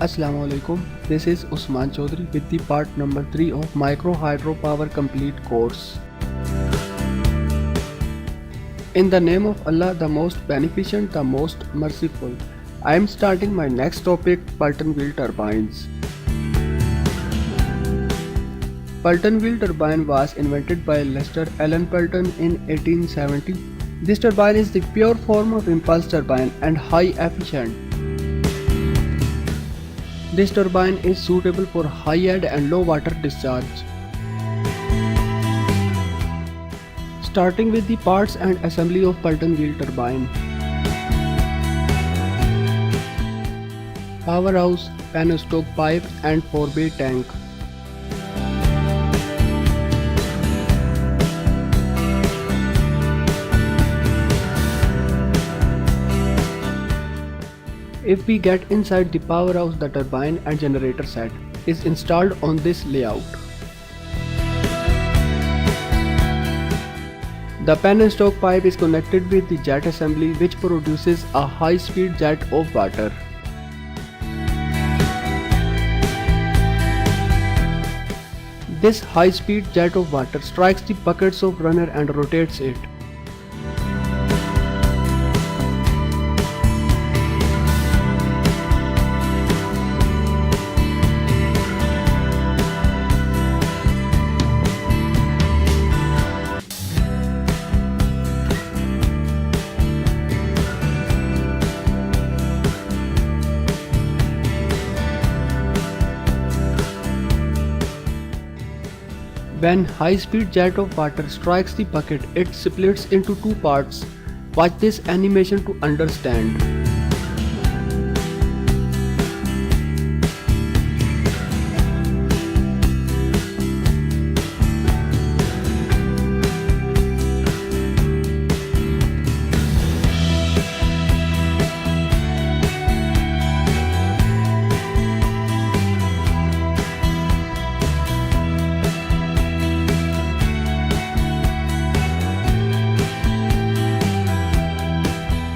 Assalamu alaikum. This is Usman Chaudhary with the part number 3 of Micro Hydropower Complete course. In the name of Allah, the most beneficent, the most merciful, I am starting my next topic, Pelton wheel turbines. Pelton wheel turbine was invented by Lester Allen Pelton in 1870. This turbine is the pure form of impulse turbine and high efficient. This turbine is suitable for high head and low water discharge. Starting with the parts and assembly of Pelton wheel turbine. Powerhouse, penstoke pipe and 4-bay tank. If we get inside the powerhouse, the turbine and generator set is installed on this layout. The penstoke pipe is connected with the jet assembly, which produces a high-speed jet of water. This high-speed jet of water strikes the buckets of runner and rotates it. When high-speed jet of water strikes the bucket, it splits into two parts. Watch this animation to understand.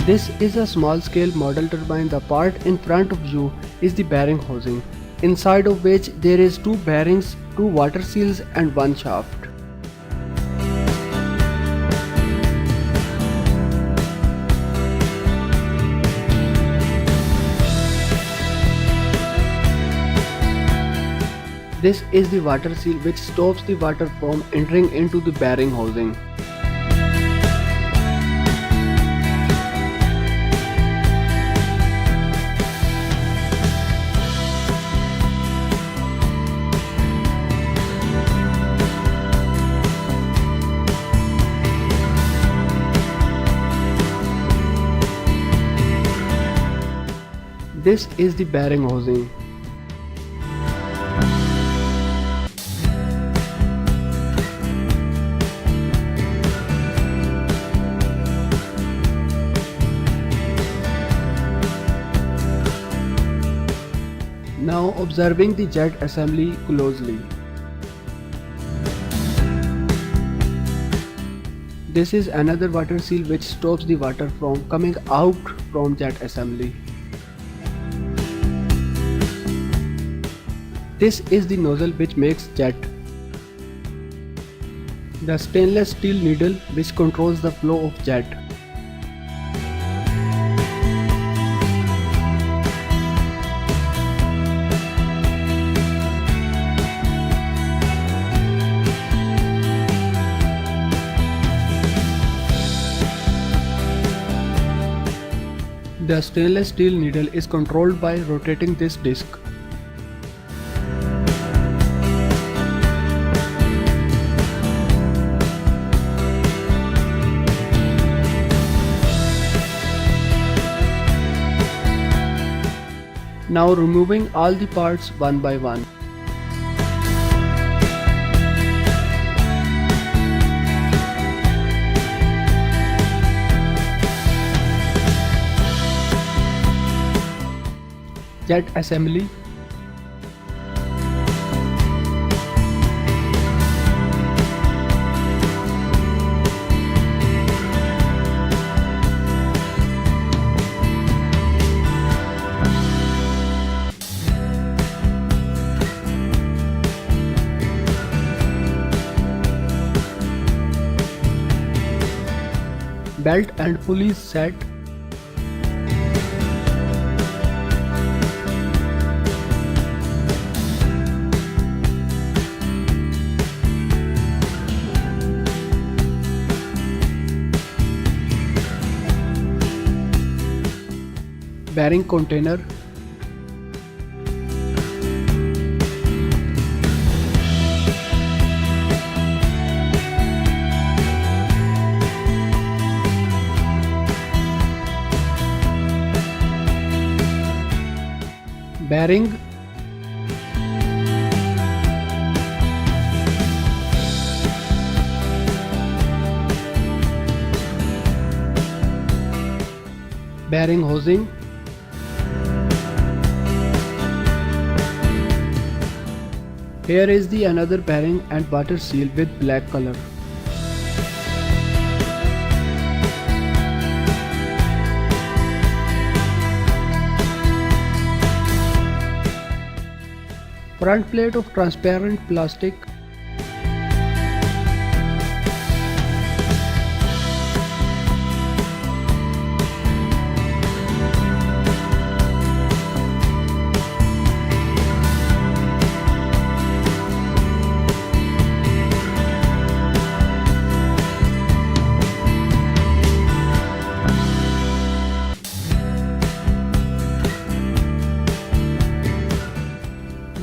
This is a small-scale model turbine. The part in front of you is the bearing housing, inside of which there is 2 bearings, 2 water seals and 1 shaft. This is the water seal which stops the water from entering into the bearing housing. This is the bearing housing. Now observing the jet assembly closely. This is another water seal which stops the water from coming out from jet assembly. This is the nozzle which makes jet. The stainless steel needle which controls the flow of jet. The stainless steel needle is controlled by rotating this disc. Now removing all the parts one by one. Jet assembly. Belt and pulleys set. Bearing container. Bearing. Bearing housing. Here is the another bearing and water seal with black color. Front plate of transparent plastic.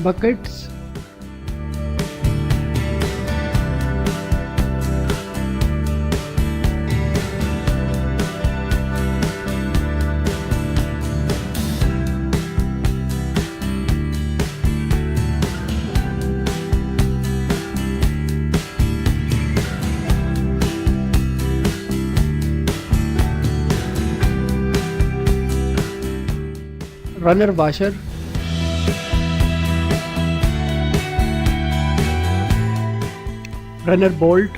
Buckets. Runner washer. Runner bolt.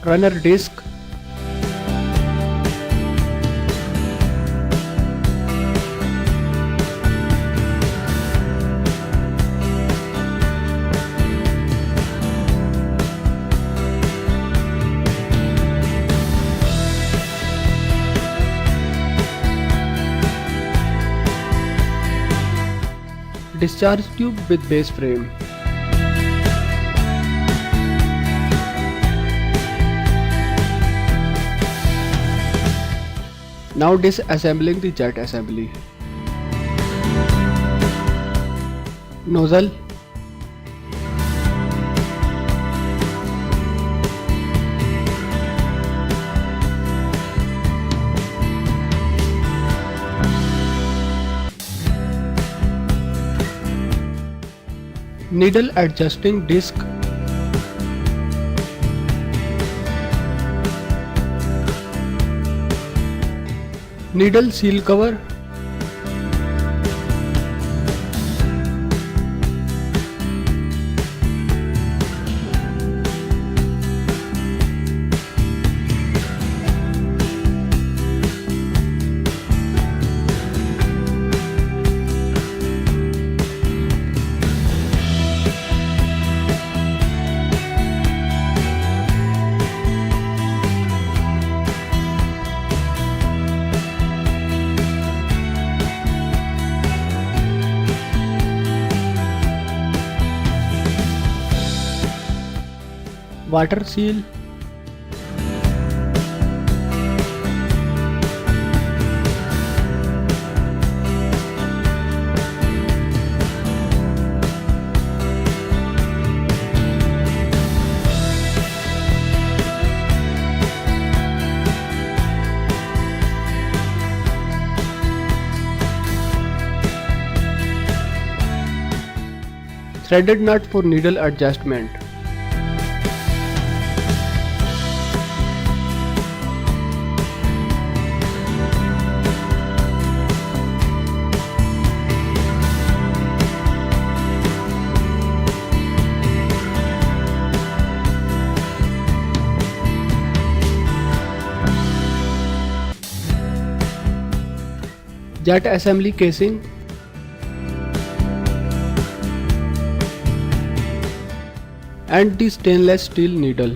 Runner disc. Discharge tube with base frame. Now disassembling the jet assembly. Nozzle. Needle adjusting disc. Needle seal cover. Water seal. Threaded nut for needle adjustment. Jet assembly casing. and the stainless steel needle.